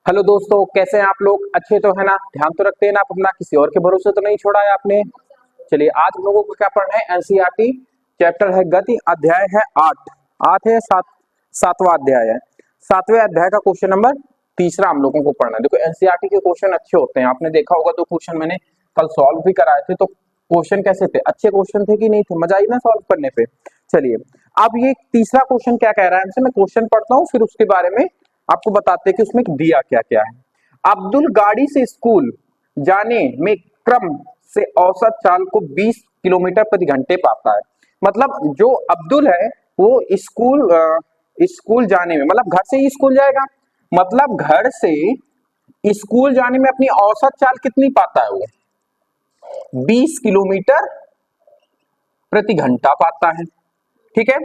Hello दोस्तों, कैसे हैं आप लोग? अच्छे तो है ना? ध्यान तो रखते हैं ना आप अपना? किसी और के भरोसे तो नहीं छोड़ा है आपने? चलिए, आज हम लोगों को क्या पढ़ना है? एनसीईआरटी चैप्टर है गति, अध्याय है 8। 8 है, सातवां अध्याय है। 7वें अध्याय का क्वेश्चन नंबर तीसरा हम लोगों को पढ़ना है। देखो, एनसीईआरटी के क्वेश्चन अच्छे होते हैं, आपने देखा होगा। 2 क्वेश्चन मैंने कल सॉल्व भी कराए थे, तो क्वेश्चन कैसे थे? अच्छे क्वेश्चन थे कि नहीं थे? मजा आई ना सॉल्व करने पे? चलिए, अब ये तीसरा क्वेश्चन क्या कह रहा है हमसे। मैं क्वेश्चन पढ़ता हूँ, फिर उसके बारे में आपको बताते हैं कि उसमें दिया क्या क्या है। अब्दुल गाड़ी से स्कूल जाने में क्रम से औसत चाल को 20 किलोमीटर प्रति घंटे पाता है। मतलब जो अब्दुल है वो स्कूल जाने में, मतलब घर से ही स्कूल जाएगा, मतलब घर से स्कूल जाने में अपनी औसत चाल कितनी पाता है? वो 20 किलोमीटर प्रति घंटा पाता है। ठीक है।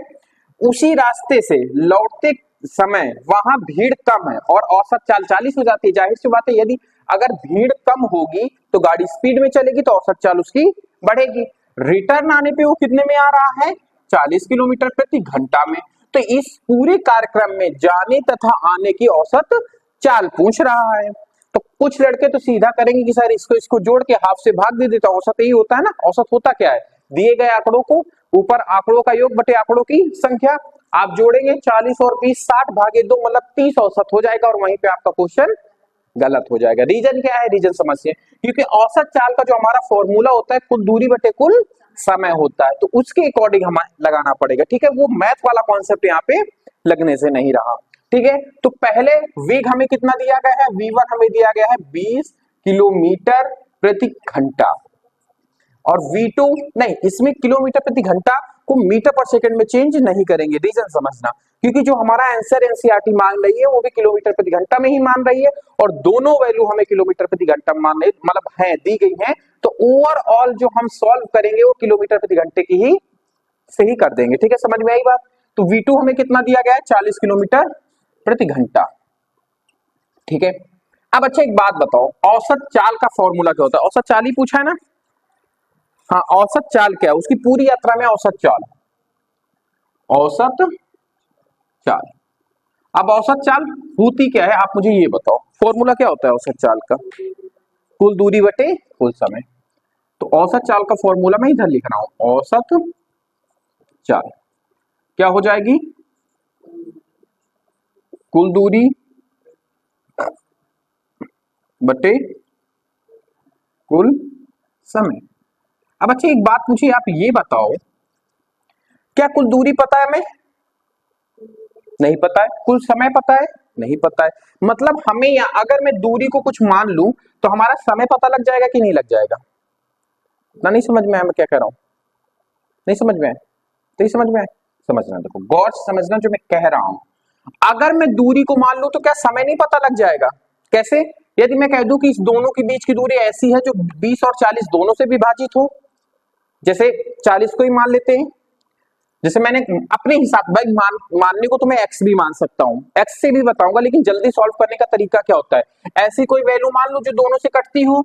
उसी रास्ते से लौटते समय वहां भीड़ कम है और औसत चाल 40 हो जाती है। जाहिर सी बात है, यदि अगर भीड़ कम होगी तो गाड़ी स्पीड में चलेगी, तो औसत चाल उसकी बढ़ेगी। रिटर्न आने पे वो कितने में आ रहा है? 40 किलोमीटर प्रति घंटा में। तो इस पूरे कार्यक्रम में जाने तथा आने की औसत चाल पूछ रहा है। तो कुछ लड़के तो सीधा करेंगे कि सर इसको इसको जोड़ के हाफ से भाग दे देता। औसत यही होता है ना। औसत होता क्या है? दिए गए आंकड़ों को ऊपर आंकड़ों का योग बटे आंकड़ों की संख्या, आप जोड़ेंगे 40 और 20, 60 भागे 2 मतलब 30 औसत हो जाएगा, और वहीं पे आपका क्वेश्चन गलत हो जाएगा। रीजन क्या है? रीजन समझिए। क्योंकि औसत चाल का जो हमारा फॉर्मूला होता है कुल दूरी बटे कुल समय होता है, तो उसके अकॉर्डिंग हमें लगाना पड़ेगा। ठीक है, वो मैथ वाला कॉन्सेप्ट यहाँ पे लगने से नहीं रहा। ठीक है, तो पहले वेग हमें कितना दिया गया है? V1 हमें दिया गया है 20 किलोमीटर प्रति घंटा, और V2 नहीं, इसमें किलोमीटर प्रति घंटा को मीटर पर सेकंड में चेंज नहीं करेंगे। रीजन समझना, क्योंकि जो हमारा आंसर एनसीईआरटी मांग रही है वो भी किलोमीटर प्रति घंटा में ही मान रही है, और दोनों वैल्यू हमें किलोमीटर प्रति घंटा में मान रही, मतलब है दी गई है। तो ओवरऑल जो हम सॉल्व करेंगे वो किलोमीटर प्रति घंटे की ही से ही कर देंगे। ठीक है, समझ में आई बात? तो V2 हमें कितना दिया गया है? 40 किलोमीटर प्रति घंटा। ठीक है, अब अच्छा एक बात बताओ, औसत चाल का फॉर्मूला क्या होता है? औसत चाल ही पूछा है ना। हाँ, औसत चाल क्या है? उसकी पूरी यात्रा में औसत चाल, औसत चाल। अब औसत चाल होती क्या है, आप मुझे ये बताओ। फॉर्मूला क्या होता है औसत चाल का? कुल दूरी बटे कुल समय। तो औसत चाल का फॉर्मूला मैं इधर लिख रहा हूं, औसत चाल क्या हो जाएगी? कुल दूरी बटे कुल समय। अब अच्छा एक बात पूछिए, आप ये बताओ, क्या कुल दूरी पता है हमें? नहीं पता है। कुल समय पता है? नहीं पता है। मतलब हमें यहाँ अगर मैं दूरी को कुछ मान लूं तो हमारा समय पता लग जाएगा कि नहीं लग जाएगा? ना, नहीं समझ में आया मैं क्या कह रहा हूं? नहीं समझ में आया? तो समझ में आया? समझना, देखो गौर से समझना जो मैं कह रहा हूं। अगर मैं दूरी को मान लूं तो क्या समय नहीं पता लग जाएगा? कैसे? यदि मैं कह दूं कि इस दोनों के बीच की दूरी ऐसी है जो 20 और 40 दोनों से विभाजित हो, जैसे 40 को ही मान लेते हैं, जैसे मैंने अपने हिसाब भाई मानने को तो मैं एक्स भी मान सकता हूं, एक्स से भी बताऊंगा, लेकिन जल्दी सॉल्व करने का तरीका क्या होता है? ऐसी कोई वैल्यू मान लो जो दोनों से कटती हो,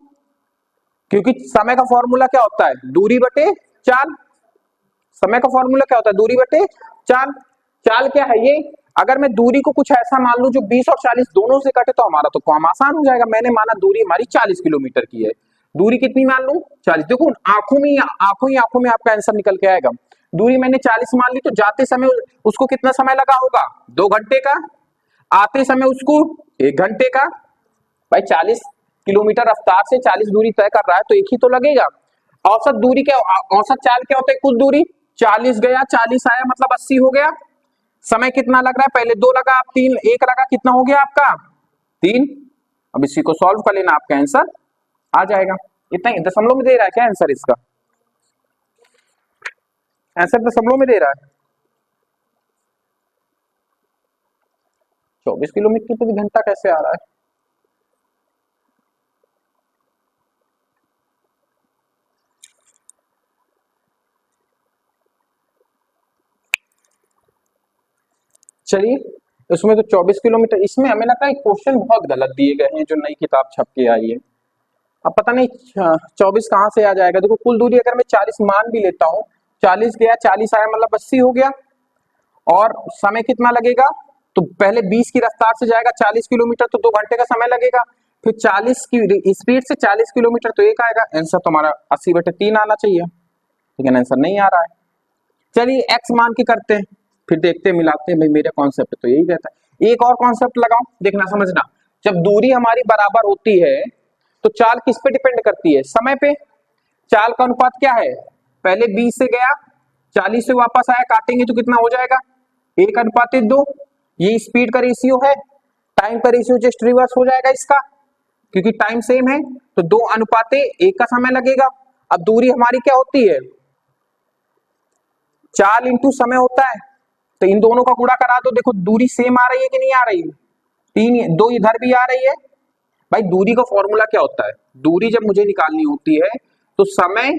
क्योंकि समय का फॉर्मूला क्या होता है? दूरी बटे चाल। समय का फॉर्मूला क्या होता है? दूरी बटे चाल। चाल क्या है ये? अगर मैं दूरी को कुछ ऐसा मान लूं जो 20 और 40 दोनों से कटे, तो हमारा तो काम आसान हो जाएगा। मैंने माना दूरी हमारी 40 किलोमीटर की है। दूरी कितनी मान लूं? 40। देखो आंखों में आपका आंसर निकल के आएगा। दूरी मैंने 40 मान ली, तो जाते समय उसको कितना समय लगा होगा? 2 घंटे का। आते समय उसको 1 घंटे का। भाई 40 किलोमीटर रफ्तार से 40 दूरी तय कर रहा है, तो एक ही तो लगेगा। औसत दूरी क्या? औसत चाल क्या होता है? कुल दूरी। 40 गया 40 आया, मतलब 80 हो गया। समय कितना लग रहा है? पहले 2 लगा, अब 3, 1 लगा, कितना हो गया आपका? 3। अब इसी को सॉल्व कर लेना, आपका आंसर आ जाएगा। इतना ही दशमलव में दे रहा है क्या आंसर? इसका आंसर दशमलव में दे रहा है। 24 किलोमीटर प्रति घंटा कैसे आ रहा है? चलिए, इसमें तो 24 किलोमीटर, इसमें हमें लगता है क्वेश्चन बहुत गलत दिए गए हैं जो नई किताब छप के आई है। अब पता नहीं 24 कहां से आ जाएगा। देखो कुल दूरी अगर मैं 40 मान भी लेता हूं, 40 गया 40 आया, मतलब 80 हो गया। और समय कितना लगेगा? तो पहले 20 की रफ्तार से जाएगा 40 किलोमीटर, तो 2 घंटे का समय लगेगा। फिर 40 की स्पीड से 40 किलोमीटर, तो एक आएगा आंसर, तो हमारा 80/3 आना चाहिए, लेकिन आंसर नहीं आ रहा है। चलिए एक्स मान के करते हैं, फिर देखते हैं मिलाते हैं। भाई मेरा कॉन्सेप्ट तो यही कहता है। एक और कॉन्सेप्ट लगाओ, देखना समझना। जब दूरी हमारी बराबर होती है तो चाल किस पे डिपेंड करती है? समय पे। चाल का अनुपात क्या है? पहले 20 से गया, 40 से वापस आया, काटेंगे तो कितना हो जाएगा? 1:2। ये स्पीड का रेशियो है, टाइम का रेशियो जस्ट रिवर्स हो जाएगा इसका, क्योंकि टाइम सेम है, तो 2:1 का समय लगेगा। अब दूरी हमारी क्या होती है? चाल इंटू समय होता है, तो इन दोनों का गुणा करा दो, देखो दूरी सेम आ रही है कि नहीं आ रही? 2 इधर भी आ रही है। भाई दूरी का फॉर्मूला क्या होता है? दूरी जब मुझे निकालनी होती है तो समय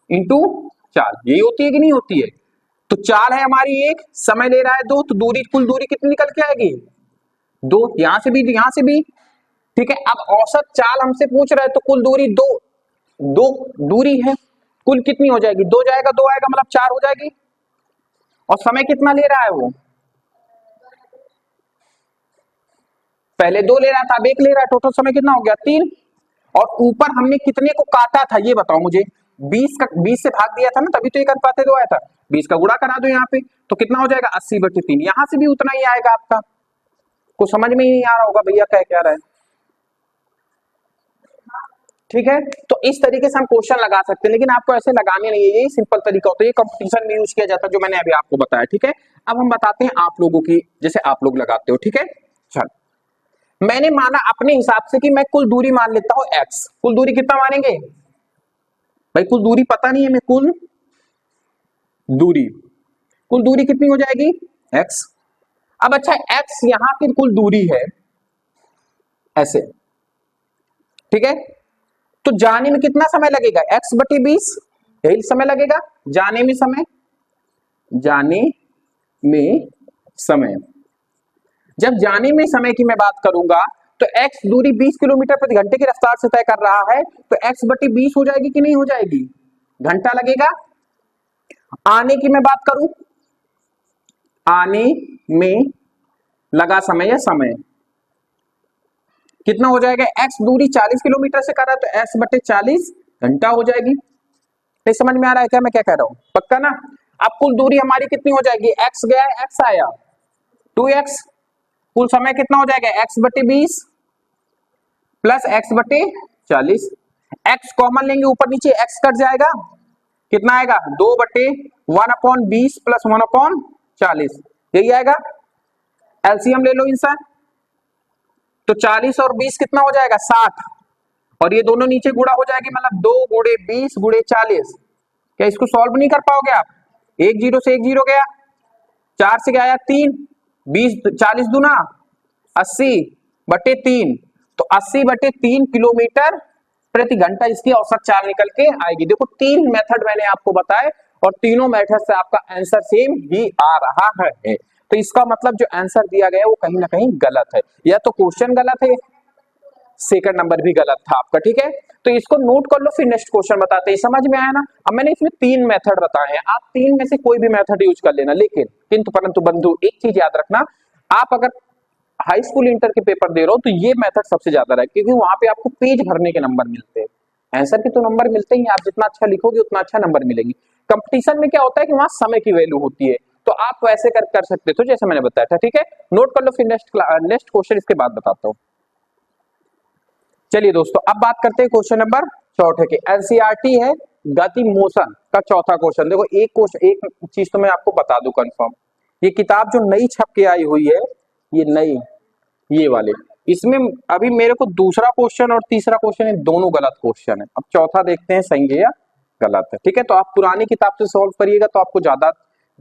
इंटू चाल, यही होती है कि नहीं होती है? तो चाल है हमारी 1, समय ले रहा है 2, तो दूरी, कुल दूरी कितनी निकल के आएगी? 2। यहां से भी, यहां से भी, ठीक है। अब औसत चाल हमसे पूछ रहा है, तो कुल दूरी 2 दूरी है, कुल कितनी हो जाएगी? 2 जाएगा 2 आएगा, मतलब 4 हो जाएगी। और समय कितना ले रहा है वो? पहले 2 ले रहा था, अब 1 ले रहा है, टोटल समय कितना हो गया? 3। और ऊपर हमने कितने को काटा था ये बताओ मुझे? 20 से भाग दिया था ना, तभी तो 1:2 आया था। 20 का गुणा करा दो यहाँ पे, तो कितना हो जाएगा? 80/3। यहां से भी उतना ही आएगा आपका। को समझ में ही नहीं आ रहा होगा भैया क्या कह रहा है, ठीक है। तो इस तरीके से हम क्वेश्चन लगा सकते हैं, लेकिन आपको ऐसे लगाने नहीं है, यही सिंपल तरीका होता है, ये कंपटीशन में यूज किया जाता है, जो मैंने अभी आपको बताया, ठीक है। अब हम बताते हैं आप लोगों की, जैसे आप लोग लगाते हो, ठीक है। चल, मैंने माना अपने हिसाब से कि मैं कुल दूरी मान लेता हूं x। कुल दूरी कितना मानेंगे भाई? कुल दूरी पता नहीं है, मैं कुल दूरी कितनी हो जाएगी? x। अब अच्छा, x यहां की कुल दूरी है ऐसे, ठीक है। तो जाने में कितना समय लगेगा? x/20, यही समय लगेगा। जाने में समय, जब जाने में समय की मैं बात करूंगा तो x दूरी 20 किलोमीटर प्रति घंटे की रफ्तार से तय कर रहा है, तो x/20 हो जाएगी कि नहीं हो जाएगी? घंटा लगेगा। आने की मैं बात करूं, आने में लगा समय या समय कितना हो जाएगा? x दूरी 40 किलोमीटर से कर रहा है, तो x/40 घंटा हो जाएगी। नहीं समझ में आ रहा है क्या मैं क्या कह रहा हूं? पक्का ना? अब कुल दूरी हमारी कितनी हो जाएगी? x गया, x आया, 2x। कुल समय कितना हो जाएगा? x/20 plus x/40। x common लेंगे, ऊपर नीचे x कट जाएगा, कितना आएगा? 2/1/20 प्लस 1/40, यही आएगा। एलसीएम ले लो इनसा, तो 40 और 20 कितना हो जाएगा? 60, और ये दोनों नीचे गुणा हो जाएगी, मतलब 2 × 20 × 40। क्या इसको सॉल्व नहीं कर पाओगे आप? 1 0 से 1 0 गया, 4 से गया 3, 20 40 दूना 80/3, तो 80/3 किलोमीटर प्रति घंटा इसकी औसत चाल निकल के आएगी। देखो 3 मेथड मैंने आपको बताए, और तीनों मेथड से आपका आंसर सेम ही आ रहा है। तो इसका मतलब जो आंसर दिया गया है वो कहीं ना कहीं गलत है, या तो क्वेश्चन गलत है, सेकंड नंबर भी गलत था आपका, ठीक है। तो इसको नोट कर लो, फिर नेक्स्ट क्वेश्चन बताते हैं। समझ में आया ना? अब मैंने इसमें 3 मेथड बताए हैं, आप 3 में से कोई भी मेथड यूज कर लेना, लेकिन किंतु परंतु बंधु एक चीज याद रखना, आप अगर हाई स्कूल इंटर के पेपर दे रहे हो तो ये मेथड सबसे ज्यादा रहे, क्योंकि वहां पे आपको पेज भरने के नंबर मिलते हैं। आंसर के तो नंबर मिलते ही, आप जितना अच्छा लिखोगे उतना अच्छा नंबर मिलेंगे। कंपटीशन में क्या होता है कि वहां समय की वैल्यू होती है, तो आप वैसे कर सकते हो जैसे मैंने बताया था, ठीक है। नोट कर लो, फिर नेक्स्ट क्वेश्चन इसके बाद बताता हूँ। चलिए दोस्तों, अब बात करते हैं क्वेश्चन नंबर 64 के। एनसीईआरटी है गति मोशन का चौथा क्वेश्चन। देखो एक चीज तो मैं आपको बता दूं कंफर्म, ये किताब जो नई छप के आई हुई है, ये नई, ये वाले, इसमें अभी मेरे को दूसरा क्वेश्चन और तीसरा क्वेश्चन है, दोनों गलत क्वेश्चन है। अब चौथा देखते हैं सही है या गलत है, ठीक है। तो आप पुरानी किताब से सॉल्व करिएगा तो आपको ज्यादा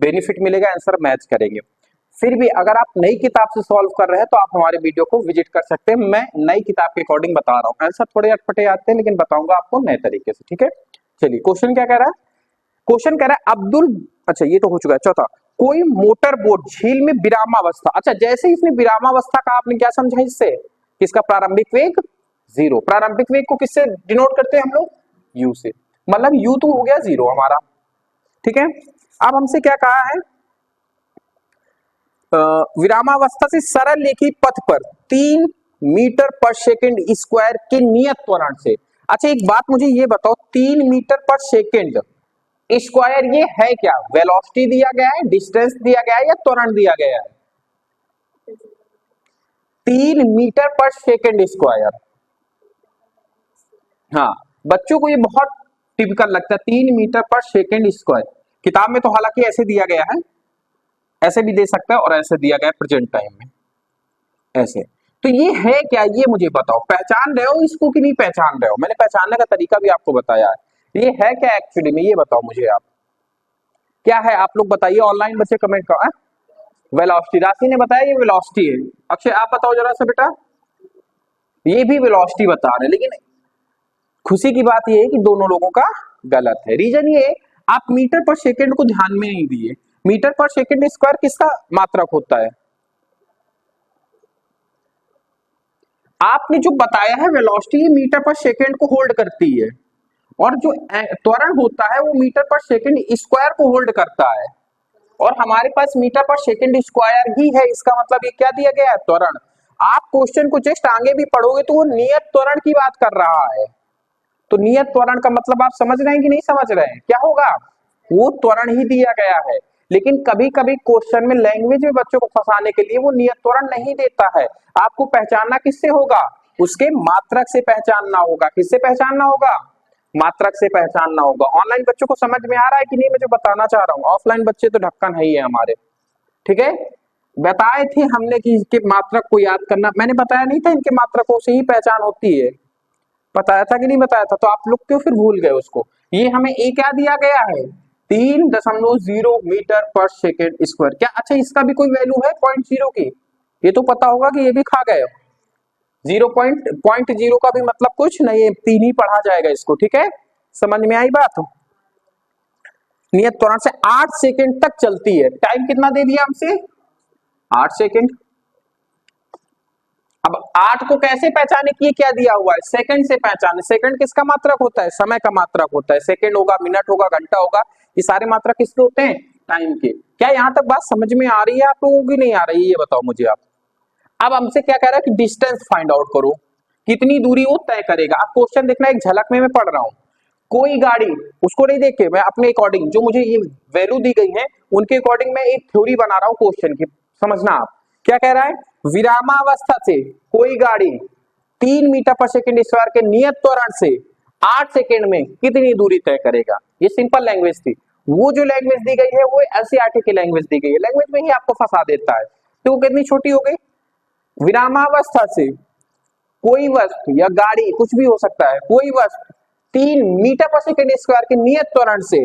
बेनिफिट मिलेगा, आंसर मैच करेंगे। फिर भी अगर आप नई किताब से सॉल्व कर रहे हैं तो आप हमारे वीडियो को विजिट कर सकते हैं, मैं नई किताब के अकॉर्डिंग बता रहा हूँ। आंसर थोड़े अटपटे आते हैं, लेकिन बताऊंगा आपको नए तरीके से, ठीक है। चलिए क्वेश्चन क्या कह रहा है? क्वेश्चन कह रहा है अब्दुल, अच्छा ये तो हो चुका है। चौथा, कोई मोटर बोट झील में विरामावस्था, अच्छा जैसे ही इसने विरामावस्था का, आपने क्या समझा इससे? किसका प्रारंभिक वेग 0। प्रारंभिक वेग को किससे डिनोट करते हैं हम लोग? u से, मतलब u तो हो गया 0 हमारा, ठीक है। अब हमसे क्या कहा है? विरामावस्था से सरल रेखीय पथ पर 3 मीटर पर सेकंड स्क्वायर के नियत त्वरण से। अच्छा एक बात मुझे ये बताओ, 3 मीटर पर सेकंड स्क्वायर ये है क्या? वेलोसिटी दिया गया है, डिस्टेंस दिया गया है या त्वरण दिया गया है? 3 मीटर पर सेकंड स्क्वायर। हाँ, बच्चों को ये बहुत टिपिकल लगता है 3 मीटर पर सेकंड स्क्वायर। किताब में तो हालांकि ऐसे दिया गया है, ऐसे भी दे सकता है और ऐसे दिया गया है प्रेजेंट टाइम में ऐसे। तो ये है क्या, ये मुझे बताओ, पहचान रहे हो इसको कि नहीं पहचान रहे हो? मैंने पहचानने का तरीका भी आपको बताया है। ये है क्या एक्चुअली में, ये बताओ मुझे आप, क्या है? आप लोग बताइए, ऑनलाइन बच्चे कमेंट करो। वेलोसिटी, राशि ने बताया ये वेलोसिटी है। अक्षय आप बताओ जरा सा बेटा, ये भी वेलोसिटी बता रहे, लेकिन खुशी की बात ये है कि दोनों लोगों का गलत है। रीजन ये, आप मीटर पर सेकंड को ध्यान में नहीं दिए। मीटर पर सेकंड स्क्वायर किसका मात्रक होता है? आपने जो बताया है वेलोसिटी मीटर पर सेकंड को होल्ड करती है, और जो त्वरण होता है वो मीटर पर सेकंड स्क्वायर को होल्ड करता है, और हमारे पास मीटर पर सेकंड स्क्वायर ही है। इसका मतलब ये क्या दिया गया है? त्वरण। आप क्वेश्चन को जस्ट आगे भी पढ़ोगे तो वो नियत त्वरण की बात कर रहा है। तो नियत त्वरण का मतलब आप समझ रहे हैं कि नहीं समझ रहे हैं? क्या होगा? वो त्वरण ही दिया गया है। लेकिन कभी कभी क्वेश्चन में लैंग्वेज में बच्चों को फंसाने के लिए वो नियत त्वरण नहीं देता है। आपको पहचानना किससे होगा? उसके मात्रक से पहचानना होगा। किससे पहचानना होगा? मात्रक से पहचानना होगा। ऑनलाइन बच्चों को समझ में आ रहा है कि नहीं मैं जो बताना चाह रहा हूँ? ऑफलाइन बच्चे तो ढक्कन है ही है हमारे, ठीक है। बताए थे हमने कि इसके मात्रक को याद करना, मैंने बताया नहीं था इनके मात्रकों से ही पहचान होती है? बताया था कि नहीं बताया था? तो आप लोग क्यों फिर भूल गए उसको? ये हमें ए क्या दिया गया है? 3.0 मीटर पर सेकेंड स्क्वायर। क्या अच्छा इसका भी कोई वैल्यू है 0.0 की? ये तो पता होगा कि ये भी खा गए। 0.0 का भी मतलब कुछ नहीं है, 3 ही पढ़ा जाएगा इसको, ठीक है। समझ में आई बात? नियत त्वरण से 8 सेकेंड तक चलती है। टाइम कितना दे दिया हमसे? 8 सेकेंड। अब 8 को कैसे पहचाने कि ये क्या दिया हुआ है? सेकंड से पहचाने। सेकंड किसका मात्रक होता है? समय का मात्रक होता है। सेकंड होगा, मिनट होगा, घंटा होगा, ये सारे मात्रक किसके होते हैं? टाइम के। क्या यहां तक बात समझ में आ रही है आप लोगों की? नहीं आ रही है? ये बताओ मुझे आप। अब हमसे क्या कह रहा है कि डिस्टेंस फाइंड आउट करो, कितनी दूरी वो तय करेगा। आप क्वेश्चन देखना, एक झलक में मैं पढ़ रहा हूं। कोई गाड़ी, उसको नहीं देख के मैं अपने अकॉर्डिंग जो मुझे ये वैल्यू दी गई है उनके अकॉर्डिंग मैं एक थ्योरी बना रहा हूं क्वेश्चन की। समझना आप क्या कह रहा है। विरामावस्था से कोई गाड़ी 3 मीटर पर सेकंड स्क्वायर के नियत त्वरण से 8 सेकंड में कितनी दूरी तय करेगा। ये सिंपल लैंग्वेज थी। वो जो लैंग्वेज दी गई है वो एनसीईआरटी की लैंग्वेज दी गई है। लैंग्वेज में ही आपको फंसा देता है। तो वो कितनी छोटी हो गई? विरामावस्था से कोई वस्तु या गाड़ी, कुछ भी हो सकता है, कोई वस्तु 3 मीटर पर सेकंड स्क्वायर के नियत त्वरण से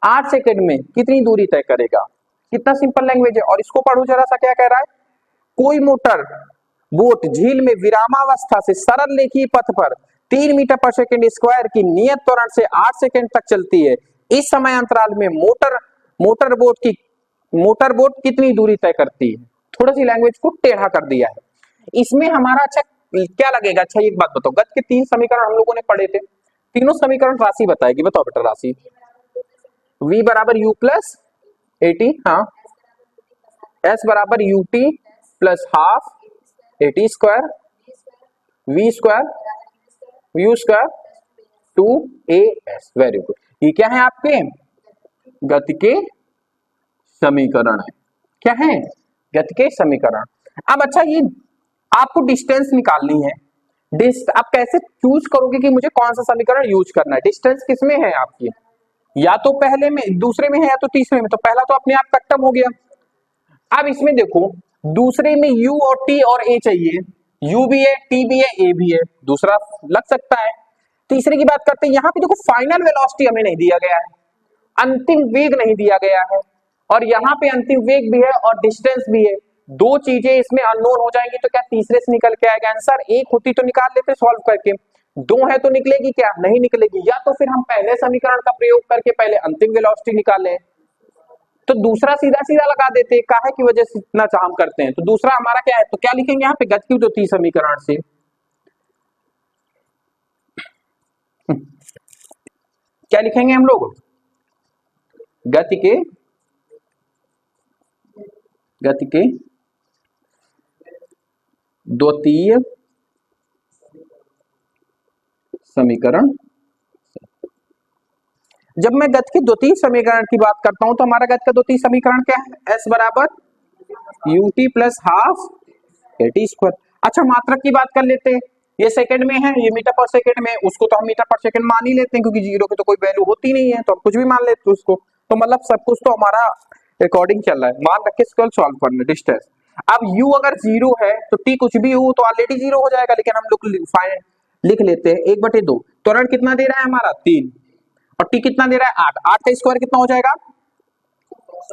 8 सेकंड में कितनी दूरी तय करेगा। कितना सिंपल लैंग्वेज है। और इसको पढ़ो जरा सा, क्या कह रहा है। कोई मोटर बोट झील में विरामावस्था से सरल रेखीय पथ पर 3 मीटर पर सेकंड स्क्वायर की नियत त्वरण से 8 सेकंड तक चलती है। इस समय अंतराल में मोटर बोट कितनी दूरी तय करती है। थोड़ा सी लैंग्वेज को टेढ़ा कर दिया है। इसमें हमारा अच्छा क्या लगेगा? अच्छा एक बात बताओ, गत के 3 समीकरण हम लोगों ने पढ़े थे, तीनों समीकरण राशि बताएगी। बताओ बेटा राशि। v बराबर u प्लस 80, हाँ, s बराबर ut plus half 80 square, v square u square 2as। Very good. ये क्या है आपके? गति के समीकरण है। क्या है? गति के समीकरण। अब अच्छा ये आपको डिस्टेंस निकालनी है। आप कैसे चूज करोगे कि मुझे कौन सा समीकरण यूज करना है? डिस्टेंस किसमें है आपकी? या तो पहले में, दूसरे में है, या तो तीसरे में। तो पहला तो अपने आप खत्म हो गया। अब इसमें देखो, दूसरे में u और t और a चाहिए। u भी है, t भी है, a भी है, दूसरा लग सकता है। तीसरे की बात करते हैं। यहां पे देखो फाइनल वेलोसिटी हमें नहीं दिया गया है, अंतिम वेग नहीं दिया गया है, और यहाँ पे अंतिम वेग भी है और डिस्टेंस भी है। दो चीजें इसमें अननोन हो जाएंगी, तो क्या तीसरे से निकल के आएगा आंसर? एक होती तो निकाल लेते सॉल्व करके, दो है तो निकलेगी क्या? नहीं निकलेगी। या तो फिर हम पहले समीकरण का प्रयोग करके पहले अंतिम वेलोसिटी निकालें, तो दूसरा सीधा सीधा लगा देते, काहे की वजह से इतना काम करते हैं। तो दूसरा हमारा क्या है, तो क्या लिखेंगे यहाँ पे? गति की जो थी समीकरण से क्या लिखेंगे हम लोग? गति के द्वितीय समीकरण। जब मैं गति के द्वितीय समीकरण की बात करता हूं तो हमारा गति का द्वितीय समीकरण क्या है? S बराबर ut plus half at square. अच्छा मात्रक की बात कर लेते हैं, ये सेकंड में है, ये मीटर पर सेकंड में, उसको तो हम मीटर पर सेकंड मान ही लेते हैं क्योंकि जीरो की तो कोई वैल्यू होती नहीं है, तो हम कुछ भी मान लेते हैं उसको, तो मतलब सब कुछ तो हमारा अकॉर्डिंग चल रहा है। मान रख के इसको सॉल्व करना डिस्टेंस। अब u अगर जीरो है तो t कुछ भी हो तो ऑलरेडी जीरो हो जाएगा, लेकिन हम लोग लिख लेते हैं 1/2। त्वरण कितना दे रहा है हमारा 3, और t कितना दे रहा है 8। 8 का स्क्वायर कितना हो जाएगा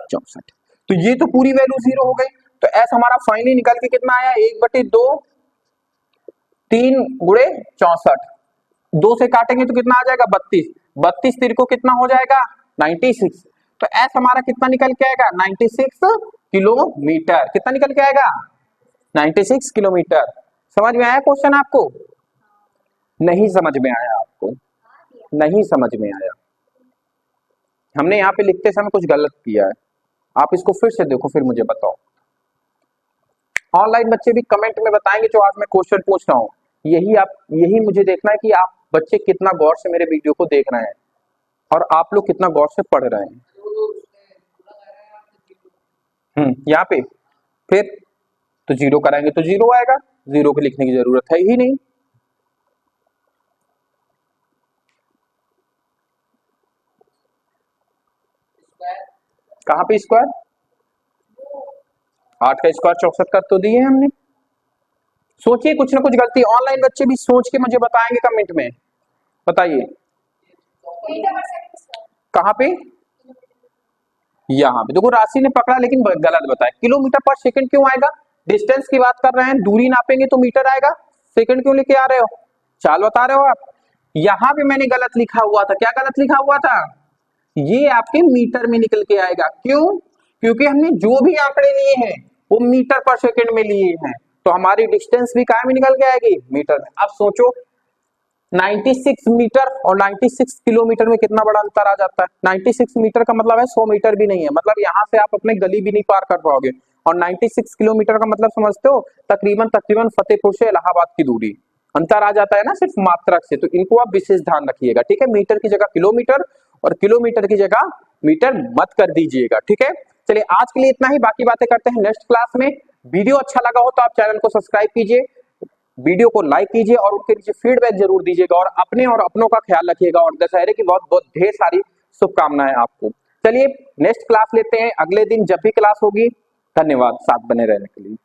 64। तो ये तो पूरी वैल्यू जीरो हो गई, तो s हमारा फाइनली निकल के कितना आया 1/2 3 गुणे 64। 2 से काटेंगे तो कितना आ जाएगा 32। 32 तिरको कितना हो जाएगा 96। तो s हमारा कितना निकल के आएगा 96 किलोमीटर। कितना निकल के आएगा 96 किलोमीटर। समझ में आया क्वेश्चन आपको? नहीं समझ में आया आपको? नहीं समझ में आया? हमने यहाँ पे लिखते समय कुछ गलत किया है, आप इसको फिर से देखो फिर मुझे बताओ। ऑनलाइन बच्चे भी कमेंट में बताएंगे जो आज मैं क्वेश्चन पूछ रहा हूँ, यही मुझे देखना है कि आप बच्चे कितना गौर से मेरे वीडियो को देख रहे हैं और आप लोग कितना गौर से पढ़ रहे हैं। यहाँ पे फिर तो जीरो कराएंगे तो जीरो आएगा, जीरो को लिखने की जरूरत है ही नहीं। कहां पे स्क्वायर? 8 का स्क्वायर 64 कर तो दिए हमने। सोचिए कुछ ना कुछ गलती, ऑनलाइन बच्चे भी सोच के मुझे बताएंगे कमेंट में, बताइए कहां पे? यहाँ पे देखो राशि ने पकड़ा लेकिन गलत बताया। किलोमीटर पर सेकंड क्यों आएगा? डिस्टेंस की बात कर रहे हैं, दूरी नापेंगे तो मीटर आएगा, सेकंड क्यों लेके आ रहे हो? चाल बता रहे हो आप। यहाँ पे मैंने गलत लिखा हुआ था, क्या गलत लिखा हुआ था? ये आपके मीटर में निकल के आएगा। क्यों? क्योंकि हमने जो भी आंकड़े लिए हैं वो मीटर पर सेकंड में लिए हैं, तो हमारी डिस्टेंस भी कहां में निकल के आएगी? मीटर में। अब सोचो 96 मीटर और 96 किलोमीटर में कितना बड़ा अंतर आ जाता है। 96 मीटर का मतलब है 100 मीटर भी नहीं है, मतलब यहाँ से आप अपने गली भी नहीं पार कर पाओगे। और 96 किलोमीटर का मतलब समझते हो? तकरीबन फतेहपुर से इलाहाबाद की दूरी। अंतर आ जाता है ना सिर्फ मात्रक से, तो इनको आप विशेष ध्यान रखिएगा, ठीक है? मीटर की जगह किलोमीटर और किलोमीटर की जगह मीटर मत कर दीजिएगा, ठीक है? चलिए आज के लिए इतना ही, बाकी बातें करते हैं नेक्स्ट क्लास में। वीडियो अच्छा लगा हो तो आप चैनल को सब्सक्राइब कीजिए, वीडियो को लाइक कीजिए और उनके नीचे फीडबैक जरूर दीजिएगा, और अपने और अपनों का ख्याल रखिएगा, और दशहरे की बहुत बहुत ढेर सारी शुभकामनाएं आपको। चलिए नेक्स्ट क्लास लेते हैं अगले दिन जब भी क्लास होगी। धन्यवाद साथ बने रहने के लिए।